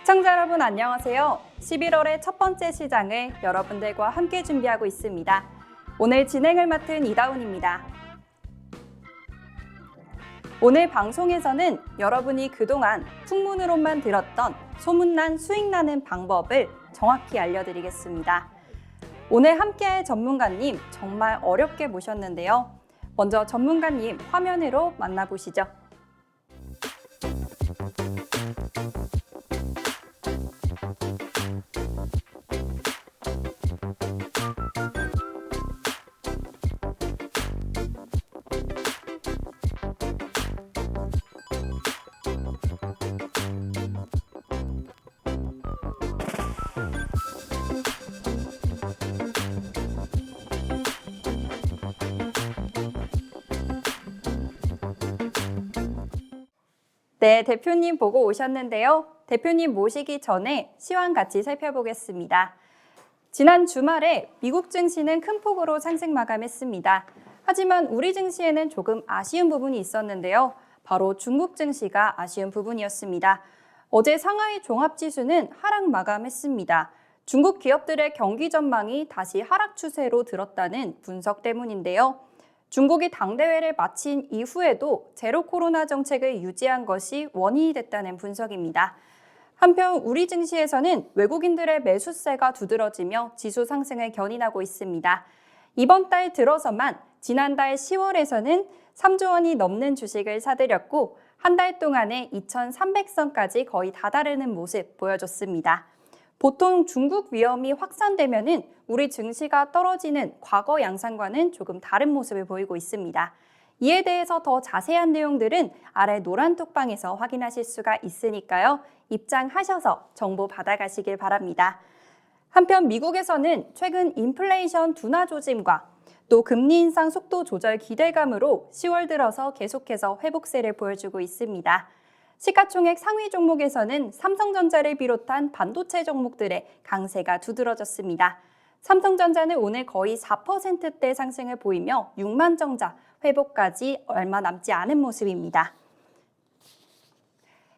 시청자 여러분 안녕하세요. 11월의 첫 번째 시장을 여러분들과 함께 준비하고 있습니다. 오늘 진행을 맡은 이다운입니다. 오늘 방송에서는 여러분이 그동안 풍문으로만 들었던 소문난 수익 나는 방법을 정확히 알려드리겠습니다. 오늘 함께할 전문가님 정말 어렵게 모셨는데요. 먼저 전문가님 화면으로 만나보시죠. 네, 대표님 보고 오셨는데요. 대표님 모시기 전에 시황 같이 살펴보겠습니다. 지난 주말에 미국 증시는 큰 폭으로 상승 마감했습니다. 하지만 우리 증시에는 조금 아쉬운 부분이 있었는데요. 바로 중국 증시가 아쉬운 부분이었습니다. 어제 상하이 종합지수는 하락 마감했습니다. 중국 기업들의 경기 전망이 다시 하락 추세로 들었다는 분석 때문인데요. 중국이 당대회를 마친 이후에도 제로 코로나 정책을 유지한 것이 원인이 됐다는 분석입니다. 한편 우리 증시에서는 외국인들의 매수세가 두드러지며 지수 상승을 견인하고 있습니다. 이번 달 들어서만 지난달 10월에서는 3조 원이 넘는 주식을 사들였고 한 달 동안에 2,300선까지 거의 다다르는 모습 보여줬습니다. 보통 중국 위험이 확산되면은 우리 증시가 떨어지는 과거 양상과는 조금 다른 모습을 보이고 있습니다. 이에 대해서 더 자세한 내용들은 아래 노란 톡방에서 확인하실 수가 있으니까요. 입장하셔서 정보 받아가시길 바랍니다. 한편 미국에서는 최근 인플레이션 둔화 조짐과 또 금리 인상 속도 조절 기대감으로 10월 들어서 계속해서 회복세를 보여주고 있습니다. 시가총액 상위 종목에서는 삼성전자를 비롯한 반도체 종목들의 강세가 두드러졌습니다. 삼성전자는 오늘 거의 4%대 상승을 보이며 6만 정자 회복까지 얼마 남지 않은 모습입니다.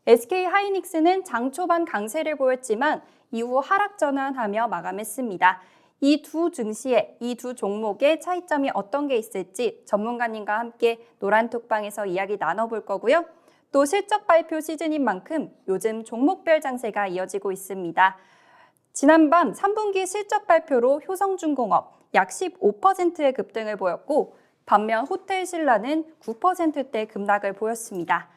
SK하이닉스는 장 초반 강세를 보였지만 이후 하락 전환하며 마감했습니다. 이 두 증시의 이 두 종목의 차이점이 어떤 게 있을지 전문가님과 함께 노란 톡방에서 이야기 나눠볼 거고요. 또 실적 발표 시즌인 만큼 요즘 종목별 장세가 이어지고 있습니다. 지난밤 3분기 실적 발표로 효성중공업 약 15%의 급등을 보였고 반면 호텔신라는 9%대 급락을 보였습니다.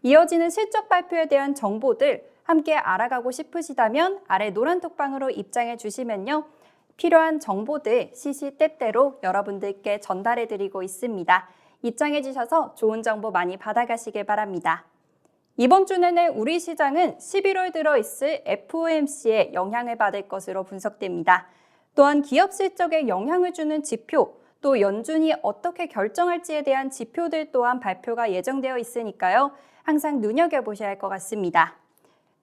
이어지는 실적 발표에 대한 정보들 함께 알아가고 싶으시다면 아래 노란 톡방으로 입장해 주시면요. 필요한 정보들 시시때때로 여러분들께 전달해드리고 있습니다. 입장해 주셔서 좋은 정보 많이 받아가시길 바랍니다. 이번 주 내내 우리 시장은 11월 들어 있을 FOMC에 영향을 받을 것으로 분석됩니다. 또한 기업 실적에 영향을 주는 지표, 또 연준이 어떻게 결정할지에 대한 지표들 또한 발표가 예정되어 있으니까요. 항상 눈여겨보셔야 할 것 같습니다.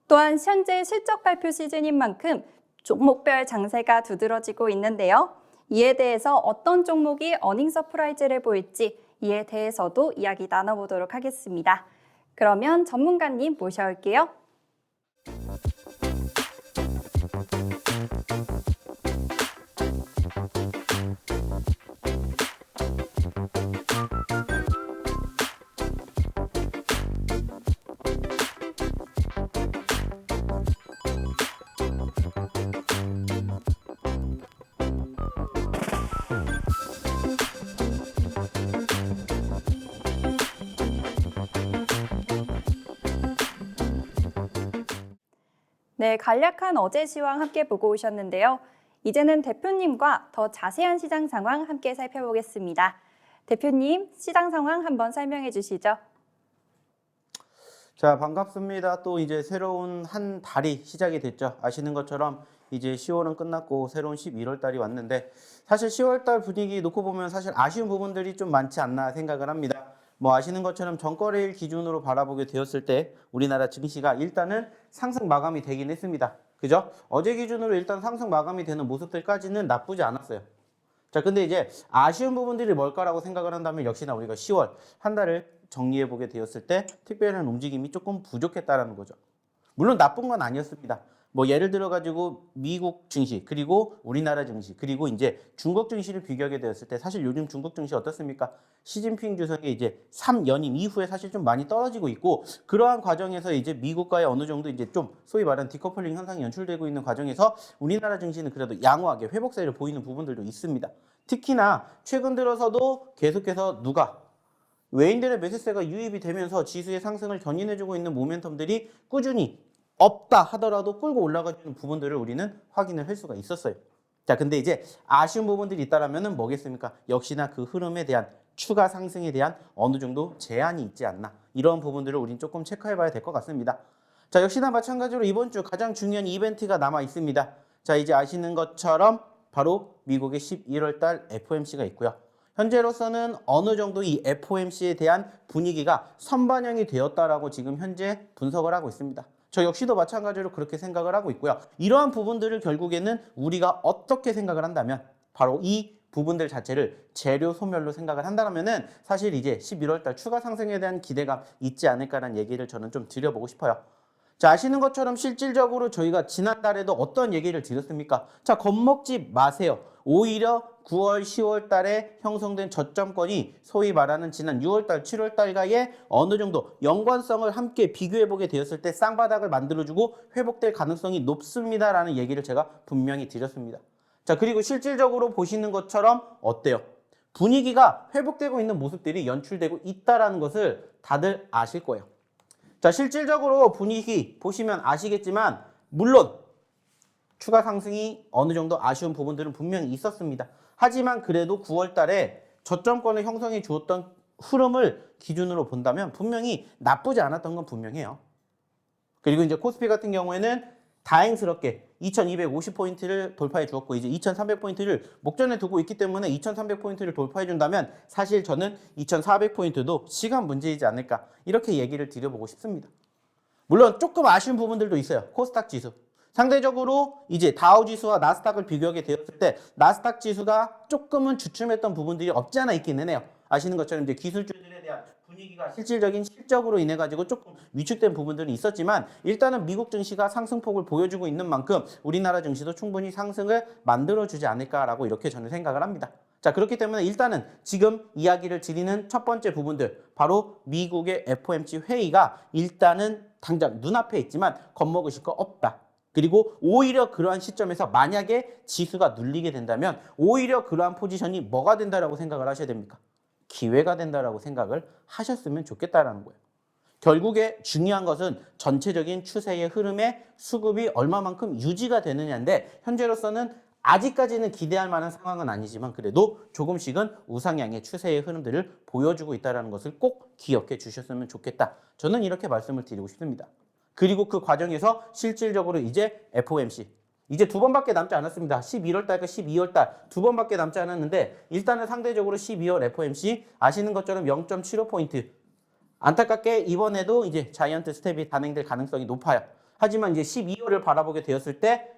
또한 현재 실적 발표 시즌인 만큼 종목별 장세가 두드러지고 있는데요. 이에 대해서 어떤 종목이 어닝 서프라이즈를 보일지 이에 대해서도 이야기 나눠보도록 하겠습니다. 그러면 전문가님 모셔올게요. 네, 간략한 어제 시황 함께 보고 오셨는데요. 이제는 대표님과 더 자세한 시장 상황 함께 살펴보겠습니다. 대표님, 시장 상황 한번 설명해 주시죠. 자, 반갑습니다. 또 이제 새로운 한 달이 시작이 됐죠. 아시는 것처럼 이제 10월은 끝났고 새로운 11월 달이 왔는데 사실 10월 달 분위기 놓고 보면 사실 아쉬운 부분들이 좀 많지 않나 생각을 합니다. 뭐 아시는 것처럼 전거래일 기준으로 바라보게 되었을 때 우리나라 증시가 일단은 상승 마감이 되긴 했습니다. 그죠? 어제 기준으로 일단 상승 마감이 되는 모습들까지는 나쁘지 않았어요. 자, 근데 이제 아쉬운 부분들이 뭘까라고 생각을 한다면 역시나 우리가 10월 한 달을 정리해 보게 되었을 때 특별한 움직임이 조금 부족했다라는 거죠. 물론 나쁜 건 아니었습니다. 뭐 예를 들어 가지고 미국 증시 그리고 우리나라 증시 그리고 이제 중국 증시를 비교하게 되었을 때 사실 요즘 중국 증시 어떻습니까? 시진핑 주석의 이제 3연임 이후에 사실 좀 많이 떨어지고 있고 그러한 과정에서 이제 미국과의 어느 정도 이제 좀 소위 말하는 디커플링 현상이 연출되고 있는 과정에서 우리나라 증시는 그래도 양호하게 회복세를 보이는 부분들도 있습니다. 특히나 최근 들어서도 계속해서 외인들의 매수세가 유입이 되면서 지수의 상승을 견인해주고 있는 모멘텀들이 꾸준히 없다 하더라도 끌고 올라가는 부분들을 우리는 확인을 할 수가 있었어요. 자, 근데 이제 아쉬운 부분들이 있다라면은 뭐겠습니까? 역시나 그 흐름에 대한 추가 상승에 대한 어느 정도 제한이 있지 않나. 이런 부분들을 우린 조금 체크해 봐야 될 것 같습니다. 자, 역시나 마찬가지로 이번 주 가장 중요한 이벤트가 남아 있습니다. 자, 이제 아시는 것처럼 바로 미국의 11월 달 FOMC가 있고요. 현재로서는 어느 정도 이 FOMC에 대한 분위기가 선반영이 되었다라고 지금 현재 분석을 하고 있습니다. 저 역시도 마찬가지로 그렇게 생각을 하고 있고요. 이러한 부분들을 결국에는 우리가 어떻게 생각을 한다면 바로 이 부분들 자체를 재료 소멸로 생각을 한다면은 사실 이제 11월 달 추가 상승에 대한 기대감 있지 않을까라는 얘기를 저는 좀 드려보고 싶어요. 자, 아시는 것처럼 실질적으로 저희가 지난달에도 어떤 얘기를 드렸습니까? 자, 겁먹지 마세요. 오히려 9월, 10월 달에 형성된 저점권이 소위 말하는 지난 6월 달, 7월 달과의 어느 정도 연관성을 함께 비교해보게 되었을 때 쌍바닥을 만들어주고 회복될 가능성이 높습니다라는 얘기를 제가 분명히 드렸습니다. 자, 그리고 실질적으로 보시는 것처럼 어때요? 분위기가 회복되고 있는 모습들이 연출되고 있다는 것을 다들 아실 거예요. 자, 실질적으로 분위기 보시면 아시겠지만 물론 추가 상승이 어느 정도 아쉬운 부분들은 분명히 있었습니다. 하지만 그래도 9월 달에 저점권을 형성해 주었던 흐름을 기준으로 본다면 분명히 나쁘지 않았던 건 분명해요. 그리고 이제 코스피 같은 경우에는 다행스럽게 2250포인트를 돌파해 주었고 이제 2300포인트를 목전에 두고 있기 때문에 2300포인트를 돌파해 준다면 사실 저는 2400포인트도 시간 문제이지 않을까 이렇게 얘기를 드려보고 싶습니다. 물론 조금 아쉬운 부분들도 있어요. 코스닥 지수. 상대적으로 이제 다우 지수와 나스닥을 비교하게 되었을 때 나스닥 지수가 조금은 주춤했던 부분들이 없지 않아 있기는 해요. 아시는 것처럼 이제 기술주들에 대한 분위기가 실질적인 실적으로 인해 가지고 조금 위축된 부분들은 있었지만 일단은 미국 증시가 상승폭을 보여주고 있는 만큼 우리나라 증시도 충분히 상승을 만들어주지 않을까라고 이렇게 저는 생각을 합니다. 자, 그렇기 때문에 일단은 지금 이야기를 드리는 첫 번째 부분들 바로 미국의 FOMC 회의가 일단은 당장 눈앞에 있지만 겁먹으실 거 없다. 그리고 오히려 그러한 시점에서 만약에 지수가 눌리게 된다면 오히려 그러한 포지션이 뭐가 된다라고 생각을 하셔야 됩니까? 기회가 된다라고 생각을 하셨으면 좋겠다라는 거예요. 결국에 중요한 것은 전체적인 추세의 흐름의 수급이 얼마만큼 유지가 되느냐인데 현재로서는 아직까지는 기대할 만한 상황은 아니지만 그래도 조금씩은 우상향의 추세의 흐름들을 보여주고 있다는 것을 꼭 기억해 주셨으면 좋겠다. 저는 이렇게 말씀을 드리고 싶습니다. 그리고 그 과정에서 실질적으로 이제 FOMC 이제 두 번밖에 남지 않았습니다. 11월 달과 12월 달 두 번밖에 남지 않았는데 일단은 상대적으로 12월 FOMC 아시는 것처럼 0.75포인트 안타깝게 이번에도 이제 자이언트 스텝이 단행될 가능성이 높아요. 하지만 이제 12월을 바라보게 되었을 때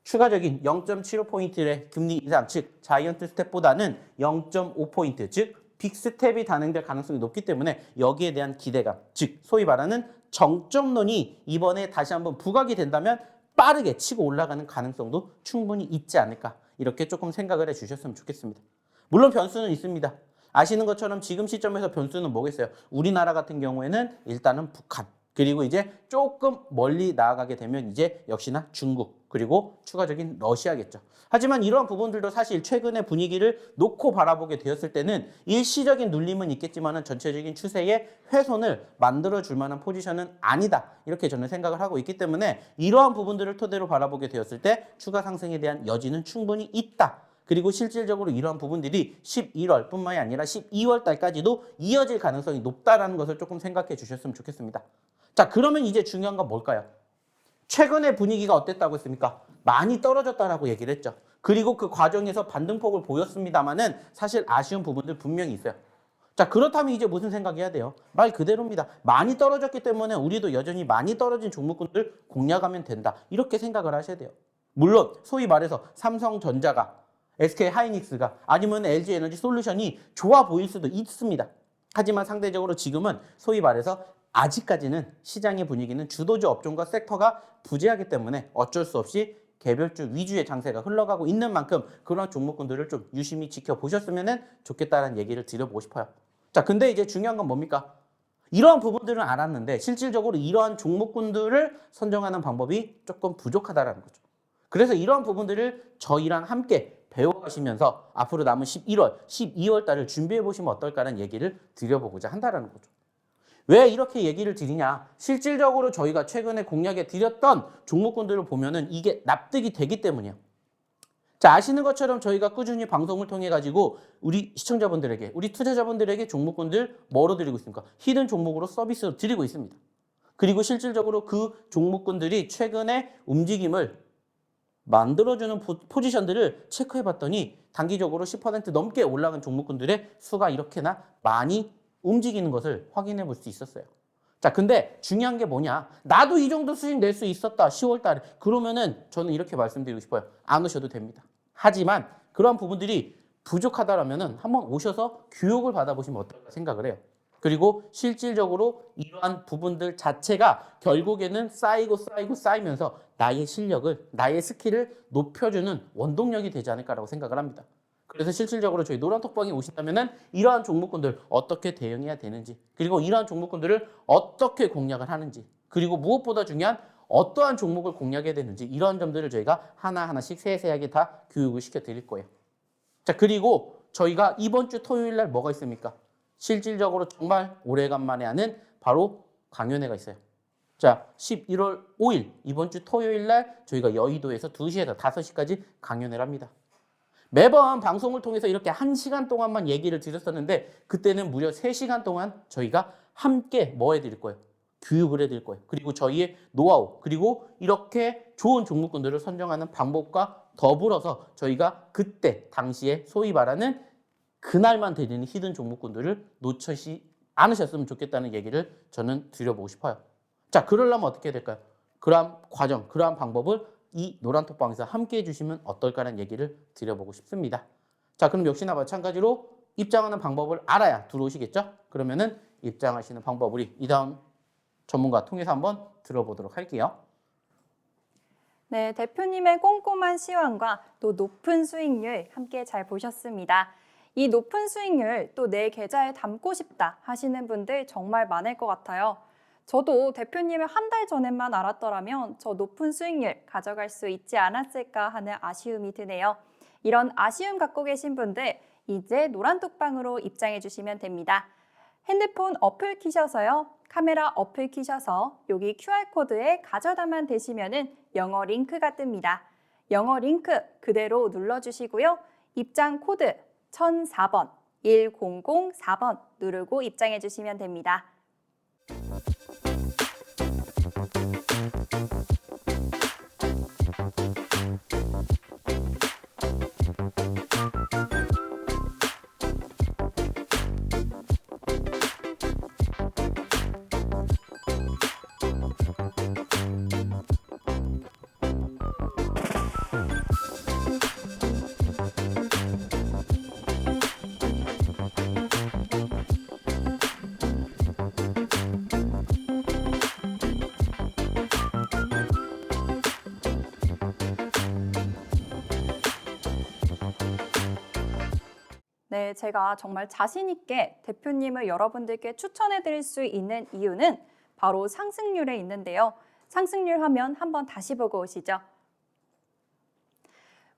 추가적인 0.75포인트의 금리 인상, 즉 자이언트 스텝보다는 0.5포인트, 즉 빅스텝이 단행될 가능성이 높기 때문에 여기에 대한 기대감, 즉 소위 말하는 정점론이 이번에 다시 한번 부각이 된다면 빠르게 치고 올라가는 가능성도 충분히 있지 않을까 이렇게 조금 생각을 해주셨으면 좋겠습니다. 물론 변수는 있습니다. 아시는 것처럼 지금 시점에서 변수는 뭐겠어요? 우리나라 같은 경우에는 일단은 북한 그리고 이제 조금 멀리 나아가게 되면 이제 역시나 중국 그리고 추가적인 러시아겠죠. 하지만 이러한 부분들도 사실 최근의 분위기를 놓고 바라보게 되었을 때는 일시적인 눌림은 있겠지만 전체적인 추세의 훼손을 만들어줄 만한 포지션은 아니다. 이렇게 저는 생각을 하고 있기 때문에 이러한 부분들을 토대로 바라보게 되었을 때 추가 상승에 대한 여지는 충분히 있다. 그리고 실질적으로 이러한 부분들이 11월 뿐만이 아니라 12월 달까지도 이어질 가능성이 높다라는 것을 조금 생각해 주셨으면 좋겠습니다. 자, 그러면 이제 중요한 건 뭘까요? 최근의 분위기가 어땠다고 했습니까? 많이 떨어졌다라고 얘기를 했죠. 그리고 그 과정에서 반등폭을 보였습니다만은 사실 아쉬운 부분들 분명히 있어요. 자, 그렇다면 이제 무슨 생각해야 돼요? 말 그대로입니다. 많이 떨어졌기 때문에 우리도 여전히 많이 떨어진 종목군들 공략하면 된다. 이렇게 생각을 하셔야 돼요. 물론 소위 말해서 삼성전자가 SK하이닉스가 아니면 LG에너지 솔루션이 좋아 보일 수도 있습니다. 하지만 상대적으로 지금은 소위 말해서 아직까지는 시장의 분위기는 주도주 업종과 섹터가 부재하기 때문에 어쩔 수 없이 개별주 위주의 장세가 흘러가고 있는 만큼 그런 종목군들을 좀 유심히 지켜보셨으면 좋겠다는 얘기를 드려보고 싶어요. 자, 근데 이제 중요한 건 뭡니까? 이러한 부분들은 알았는데 실질적으로 이러한 종목군들을 선정하는 방법이 조금 부족하다는 거죠. 그래서 이러한 부분들을 저희랑 함께 배워가시면서 앞으로 남은 11월, 12월 달을 준비해 보시면 어떨까라는 얘기를 드려보고자 한다는 거죠. 왜 이렇게 얘기를 드리냐? 실질적으로 저희가 최근에 공략해 드렸던 종목군들을 보면은 이게 납득이 되기 때문이에요. 자, 아시는 것처럼 저희가 꾸준히 방송을 통해 가지고 우리 시청자분들에게, 우리 투자자분들에게 종목군들 뭐로 드리고 있습니까? 히든 종목으로 서비스로 드리고 있습니다. 그리고 실질적으로 그 종목군들이 최근에 움직임을 만들어주는 포지션들을 체크해 봤더니 단기적으로 10% 넘게 올라간 종목군들의 수가 이렇게나 많이 움직이는 것을 확인해 볼 수 있었어요. 자, 근데 중요한 게 뭐냐? 나도 이 정도 수익 낼 수 있었다. 10월 달에. 그러면은 저는 이렇게 말씀드리고 싶어요. 안 오셔도 됩니다. 하지만 그러한 부분들이 부족하다라면은 한번 오셔서 교육을 받아보시면 어떨까 생각을 해요. 그리고 실질적으로 이러한 부분들 자체가 결국에는 쌓이면서 나의 실력을, 나의 스킬을 높여주는 원동력이 되지 않을까라고 생각을 합니다. 그래서 실질적으로 저희 노란톡방에 오신다면은 이러한 종목군들 어떻게 대응해야 되는지, 그리고 이러한 종목군들을 어떻게 공략을 하는지, 그리고 무엇보다 중요한 어떠한 종목을 공략해야 되는지 이러한 점들을 저희가 하나하나씩 세세하게 다 교육을 시켜드릴 거예요. 자, 그리고 저희가 이번 주 토요일 날 뭐가 있습니까? 실질적으로 정말 오래간만에 하는 바로 강연회가 있어요. 자, 11월 5일 이번 주 토요일 날 저희가 여의도에서 2시에서 5시까지 강연회를 합니다. 매번 방송을 통해서 이렇게 1시간 동안만 얘기를 드렸었는데 그때는 무려 3시간 동안 저희가 함께 뭐 해드릴 거예요? 교육을 해드릴 거예요. 그리고 저희의 노하우, 그리고 이렇게 좋은 종목군들을 선정하는 방법과 더불어서 저희가 그때 당시에 소위 말하는 그날만 드리는 히든 종목군들을 놓치지 않으셨으면 좋겠다는 얘기를 저는 드려보고 싶어요. 자, 그러려면 어떻게 해야 될까요? 그러한 과정, 그러한 방법을 이 노란톡방에서 함께 해주시면 어떨까라는 얘기를 드려보고 싶습니다. 자, 그럼 역시나 마찬가지로 입장하는 방법을 알아야 들어오시겠죠? 그러면은 입장하시는 방법 우리 이다운 전문가 통해서 한번 들어보도록 할게요. 네, 대표님의 꼼꼼한 시황과 또 높은 수익률 함께 잘 보셨습니다. 이 높은 수익률 또 내 계좌에 담고 싶다 하시는 분들 정말 많을 것 같아요. 저도 대표님을 한 달 전에만 알았더라면 저 높은 수익률 가져갈 수 있지 않았을까 하는 아쉬움이 드네요. 이런 아쉬움 갖고 계신 분들 이제 노란톡방으로 입장해 주시면 됩니다. 핸드폰 어플 키셔서요. 카메라 어플 키셔서 여기 QR코드에 가져다만 대시면은 영어 링크가 뜹니다. 영어 링크 그대로 눌러주시고요. 입장 코드 1004번, 1004번 누르고 입장해 주시면 됩니다. 네, 제가 정말 자신 있게 대표님을 여러분들께 추천해 드릴 수 있는 이유는 바로 상승률에 있는데요. 상승률 화면 한번 다시 보고 오시죠.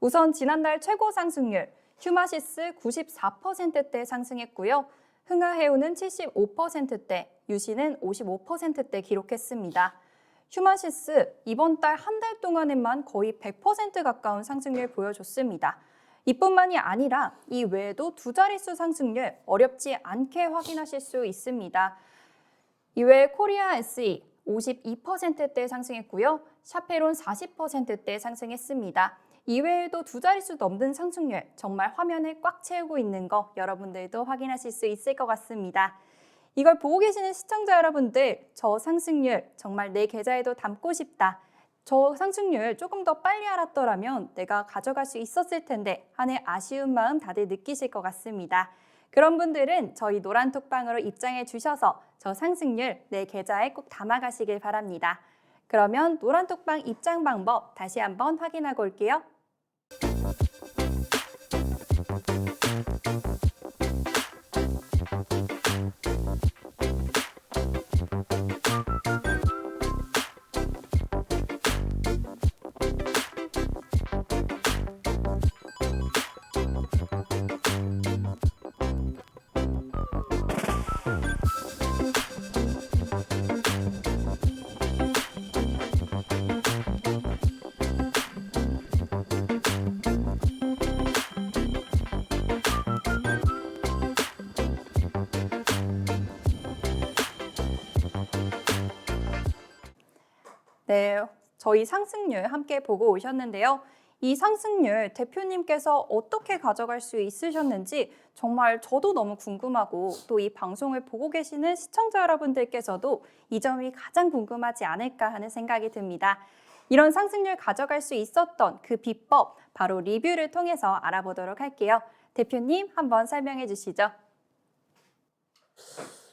우선 지난달 최고 상승률 휴마시스 94%대 상승했고요. 흥하해운은 75%대, 유시는 55%대 기록했습니다. 휴마시스 이번 달 한 달 동안에만 거의 100% 가까운 상승률 보여줬습니다. 이뿐만이 아니라 이 외에도 두 자릿수 상승률 어렵지 않게 확인하실 수 있습니다. 이외에 코리아 SE 52%대 상승했고요. 샤페론 40%대 상승했습니다. 이외에도 두 자릿수 넘는 상승률 정말 화면을 꽉 채우고 있는 거 여러분들도 확인하실 수 있을 것 같습니다. 이걸 보고 계시는 시청자 여러분들 저 상승률 정말 내 계좌에도 담고 싶다. 저 상승률 조금 더 빨리 알았더라면 내가 가져갈 수 있었을 텐데 하는 아쉬운 마음 다들 느끼실 것 같습니다. 그런 분들은 저희 노란톡방으로 입장해 주셔서 저 상승률 내 계좌에 꼭 담아가시길 바랍니다. 그러면 노란톡방 입장 방법 다시 한번 확인하고 올게요. 네, 저희 상승률 함께 보고 오셨는데요. 이 상승률 대표님께서 어떻게 가져갈 수 있으셨는지 정말 저도 너무 궁금하고 또 이 방송을 보고 계시는 시청자 여러분들께서도 이 점이 가장 궁금하지 않을까 하는 생각이 듭니다. 이런 상승률 가져갈 수 있었던 그 비법 바로 리뷰를 통해서 알아보도록 할게요. 대표님 한번 설명해 주시죠.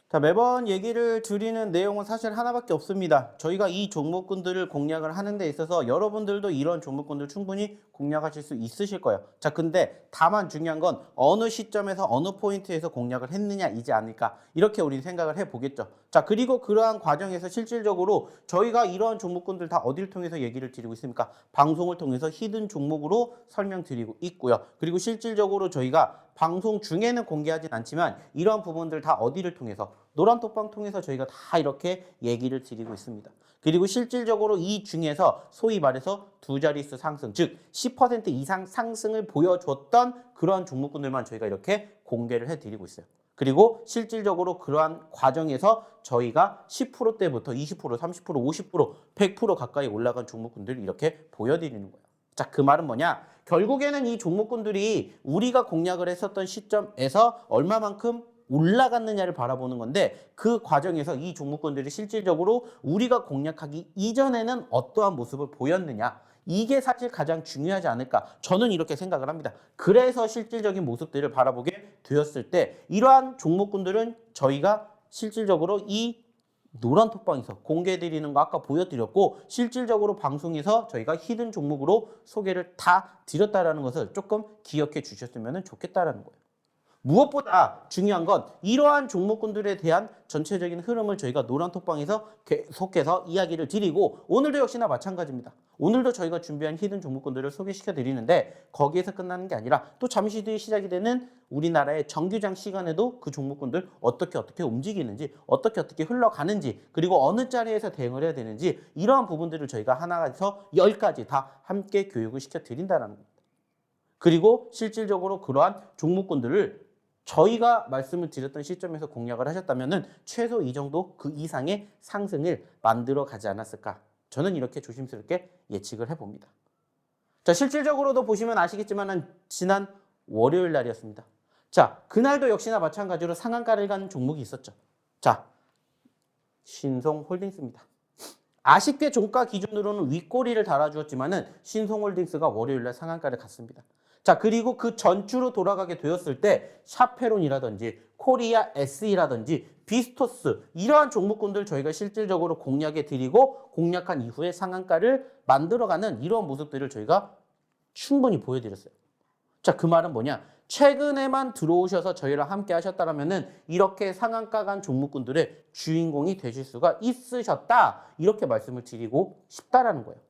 자, 매번 얘기를 드리는 내용은 사실 하나밖에 없습니다. 저희가 이 종목군들을 공략을 하는 데 있어서 여러분들도 이런 종목군들 충분히 공략하실 수 있으실 거예요. 자, 근데 다만 중요한 건 어느 시점에서 어느 포인트에서 공략을 했느냐이지 않을까, 이렇게 우리는 생각을 해보겠죠. 자, 그리고 그러한 과정에서 실질적으로 저희가 이러한 종목군들 다 어디를 통해서 얘기를 드리고 있습니까? 방송을 통해서 히든 종목으로 설명드리고 있고요. 그리고 실질적으로 저희가 방송 중에는 공개하진 않지만 이러한 부분들 다 어디를 통해서, 노란톡방 통해서 저희가 다 이렇게 얘기를 드리고 있습니다. 그리고 실질적으로 이 중에서 소위 말해서 두 자릿수 상승, 즉 10% 이상 상승을 보여줬던 그러한 종목군들만 저희가 이렇게 공개를 해드리고 있어요. 그리고 실질적으로 그러한 과정에서 저희가 10%대부터 20%, 30%, 50%, 100% 가까이 올라간 종목군들을 이렇게 보여드리는 거예요. 자, 그 말은 뭐냐? 결국에는 이 종목군들이 우리가 공략을 했었던 시점에서 얼마만큼 올라갔느냐를 바라보는 건데, 그 과정에서 이 종목군들이 실질적으로 우리가 공략하기 이전에는 어떠한 모습을 보였느냐, 이게 사실 가장 중요하지 않을까, 저는 이렇게 생각을 합니다. 그래서 실질적인 모습들을 바라보게 되었을 때 이러한 종목군들은 저희가 실질적으로 이 노란톡방에서 공개해드리는 거 아까 보여드렸고, 실질적으로 방송에서 저희가 히든 종목으로 소개를 다 드렸다는 것을 조금 기억해 주셨으면 좋겠다라는 거예요. 무엇보다 중요한 건 이러한 종목군들에 대한 전체적인 흐름을 저희가 노란톡방에서 계속해서 이야기를 드리고, 오늘도 역시나 마찬가지입니다. 오늘도 저희가 준비한 히든 종목군들을 소개시켜 드리는데 거기에서 끝나는 게 아니라 또 잠시 뒤에 시작이 되는 우리나라의 정규장 시간에도 그 종목군들 어떻게 움직이는지, 어떻게 흘러가는지, 그리고 어느 자리에서 대응을 해야 되는지, 이러한 부분들을 저희가 하나에서 10가지 다 함께 교육을 시켜 드린다는 겁니다. 그리고 실질적으로 그러한 종목군들을 저희가 말씀을 드렸던 시점에서 공략을 하셨다면 최소 이 정도 그 이상의 상승을 만들어 가지 않았을까, 저는 이렇게 조심스럽게 예측을 해봅니다. 자, 실질적으로도 보시면 아시겠지만 지난 월요일 날이었습니다. 자, 그날도 역시나 마찬가지로 상한가를 간 종목이 있었죠. 자, 신송홀딩스입니다. 아쉽게 종가 기준으로는 윗꼬리를 달아주었지만은 신송홀딩스가 월요일 날 상한가를 갔습니다. 자, 그리고 그 전주로 돌아가게 되었을 때 샤페론이라든지 코리아 SE라든지 비스토스, 이러한 종목군들 저희가 실질적으로 공략해 드리고 공략한 이후에 상한가를 만들어가는 이러한 모습들을 저희가 충분히 보여드렸어요. 자, 그 말은 뭐냐? 최근에만 들어오셔서 저희랑 함께 하셨다면은 이렇게 상한가 간 종목군들의 주인공이 되실 수가 있으셨다, 이렇게 말씀을 드리고 싶다라는 거예요.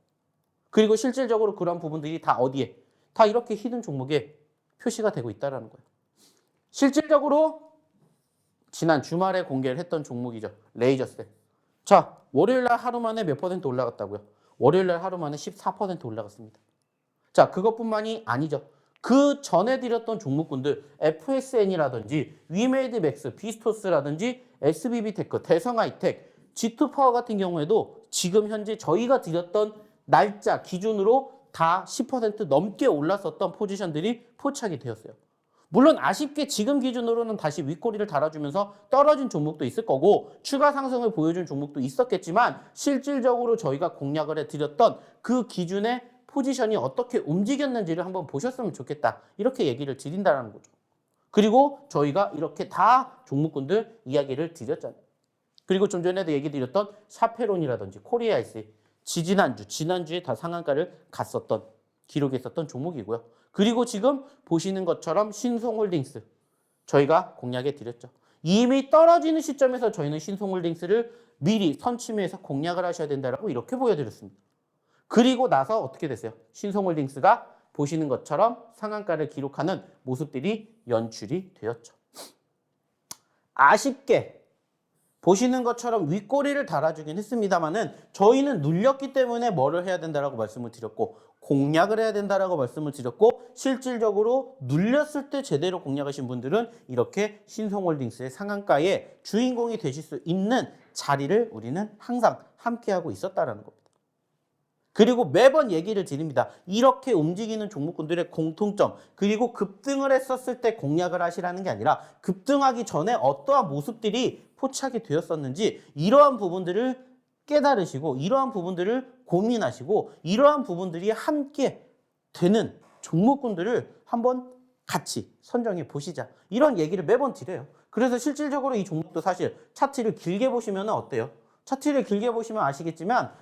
그리고 실질적으로 그런 부분들이 다 어디에? 다 이렇게 히든 종목에 표시가 되고 있다는 거예요. 실질적으로 지난 주말에 공개를 했던 종목이죠. 레이저셀. 자, 월요일날 하루 만에 몇 퍼센트 올라갔다고요? 월요일날 하루 만에 14% 올라갔습니다. 자, 그것뿐만이 아니죠. 그 전에 드렸던 종목군들 FSN이라든지 위메이드맥스, 비스토스라든지 SBB테크, 대성하이텍, G2파워 같은 경우에도 지금 현재 저희가 드렸던 날짜 기준으로 다 10% 넘게 올랐었던 포지션들이 포착이 되었어요. 물론 아쉽게 지금 기준으로는 다시 윗꼬리를 달아주면서 떨어진 종목도 있을 거고 추가 상승을 보여준 종목도 있었겠지만, 실질적으로 저희가 공략을 해드렸던 그 기준의 포지션이 어떻게 움직였는지를 한번 보셨으면 좋겠다, 이렇게 얘기를 드린다는 거죠. 그리고 저희가 이렇게 다 종목군들 이야기를 드렸잖아요. 그리고 좀 전에도 얘기 드렸던 샤페론이라든지 코리아이스 지난주에 다 상한가를 갔었던 기록에 있었던 종목이고요. 그리고 지금 보시는 것처럼 신송홀딩스 저희가 공략해 드렸죠. 이미 떨어지는 시점에서 저희는 신송홀딩스를 미리 선침해서 공략을 하셔야 된다라고 이렇게 보여드렸습니다. 그리고 나서 어떻게 됐어요? 신송홀딩스가 보시는 것처럼 상한가를 기록하는 모습들이 연출이 되었죠. 아쉽게 보시는 것처럼 윗꼬리를 달아주긴 했습니다만은 저희는 눌렸기 때문에 뭐를 해야 된다라고 말씀을 드렸고 공략을 해야 된다라고 말씀을 드렸고 실질적으로 눌렸을 때 제대로 공략하신 분들은 이렇게 신송홀딩스의 상한가의 주인공이 되실 수 있는 자리를 우리는 항상 함께하고 있었다라는 겁니다. 그리고 매번 얘기를 드립니다. 이렇게 움직이는 종목군들의 공통점 그리고 급등을 했었을 때 공략을 하시라는 게 아니라 급등하기 전에 어떠한 모습들이 포착이 되었었는지 이러한 부분들을 깨달으시고 이러한 부분들을 고민하시고 이러한 부분들이 함께 되는 종목군들을 한번 같이 선정해 보시자. 이런 얘기를 매번 드려요. 그래서 실질적으로 이 종목도 사실 차트를 길게 보시면 어때요? 차트를 길게 보시면 아시겠지만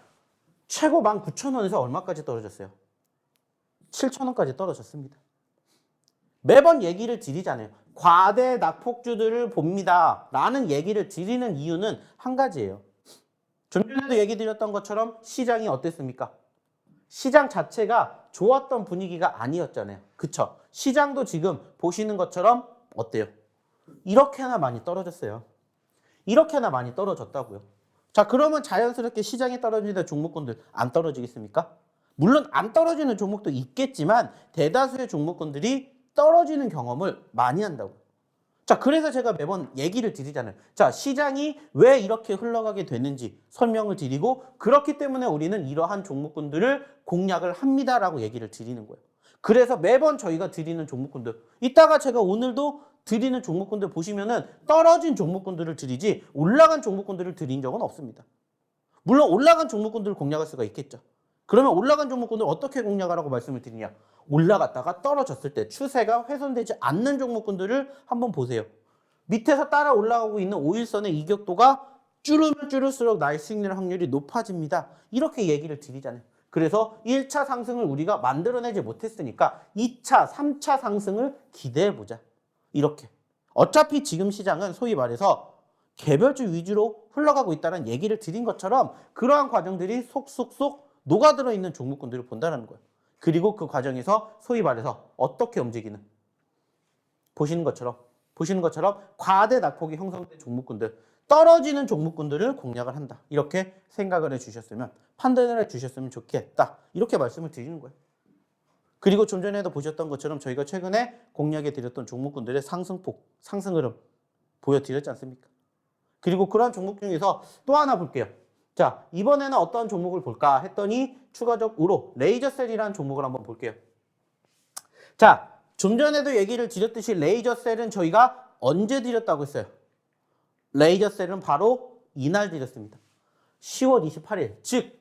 최고 19,000원에서 얼마까지 떨어졌어요? 7,000원까지 떨어졌습니다. 매번 얘기를 드리잖아요. 과대 낙폭주들을 봅니다. 라는 얘기를 드리는 이유는 한 가지예요. 좀 전에도 얘기 드렸던 것처럼 시장이 어땠습니까? 시장 자체가 좋았던 분위기가 아니었잖아요. 그쵸? 시장도 지금 보시는 것처럼 어때요? 이렇게나 많이 떨어졌어요. 이렇게나 많이 떨어졌다고요. 자, 그러면 자연스럽게 시장이 떨어지는 종목군들 안 떨어지겠습니까? 물론 안 떨어지는 종목도 있겠지만 대다수의 종목군들이 떨어지는 경험을 많이 한다고. 자, 그래서 제가 매번 얘기를 드리잖아요. 자, 시장이 왜 이렇게 흘러가게 되는지 설명을 드리고 그렇기 때문에 우리는 이러한 종목군들을 공략을 합니다라고 얘기를 드리는 거예요. 그래서 매번 저희가 드리는 종목군들 이따가 제가 오늘도 드리는 종목군들 보시면은 떨어진 종목군들을 드리지 올라간 종목군들을 드린 적은 없습니다. 물론 올라간 종목군들을 공략할 수가 있겠죠. 그러면 올라간 종목군들 어떻게 공략하라고 말씀을 드리냐? 올라갔다가 떨어졌을 때 추세가 훼손되지 않는 종목군들을 한번 보세요. 밑에서 따라 올라가고 있는 5일선의 이격도가 줄으면 줄을수록 나의 수익률 확률이 높아집니다. 이렇게 얘기를 드리잖아요. 그래서 1차 상승을 우리가 만들어내지 못했으니까 2차, 3차 상승을 기대해보자. 이렇게. 어차피 지금 시장은 소위 말해서 개별주 위주로 흘러가고 있다는 얘기를 드린 것처럼 그러한 과정들이 속속속 녹아들어 있는 종목군들을 본다는 거예요. 그리고 그 과정에서 소위 말해서 어떻게 움직이는 보시는 것처럼 과대 낙폭이 형성된 종목군들 떨어지는 종목군들을 공략을 한다. 이렇게 생각을 해주셨으면 판단을 해주셨으면 좋겠다. 이렇게 말씀을 드리는 거예요. 그리고 좀 전에도 보셨던 것처럼 저희가 최근에 공략해 드렸던 종목군들의 상승폭, 상승 흐름 보여드렸지 않습니까? 그리고 그러한 종목 중에서 또 하나 볼게요. 자, 이번에는 어떤 종목을 볼까 했더니 추가적으로 레이저셀이라는 종목을 한번 볼게요. 자, 좀 전에도 얘기를 드렸듯이 레이저셀은 저희가 언제 드렸다고 했어요? 레이저셀은 바로 이날 드렸습니다. 10월 28일, 즉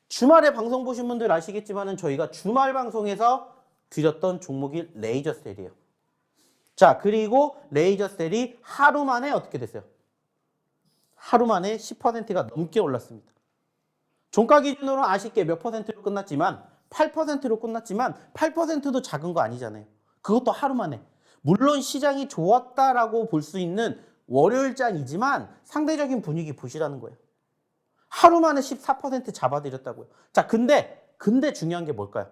주말에 방송 보신 분들 아시겠지만은 저희가 주말 방송에서 드렸던 종목이 레이저셀이에요. 자, 그리고 레이저셀이 하루 만에 어떻게 됐어요? 하루 만에 10%가 넘게 올랐습니다. 종가 기준으로 아쉽게 몇 퍼센트로 끝났지만 8%로 끝났지만 8%도 작은 거 아니잖아요. 그것도 하루 만에. 물론 시장이 좋았다라고 볼 수 있는 월요일장이지만 상대적인 분위기 보시라는 거예요. 하루 만에 14% 잡아드렸다고요. 자, 근데 중요한 게 뭘까요?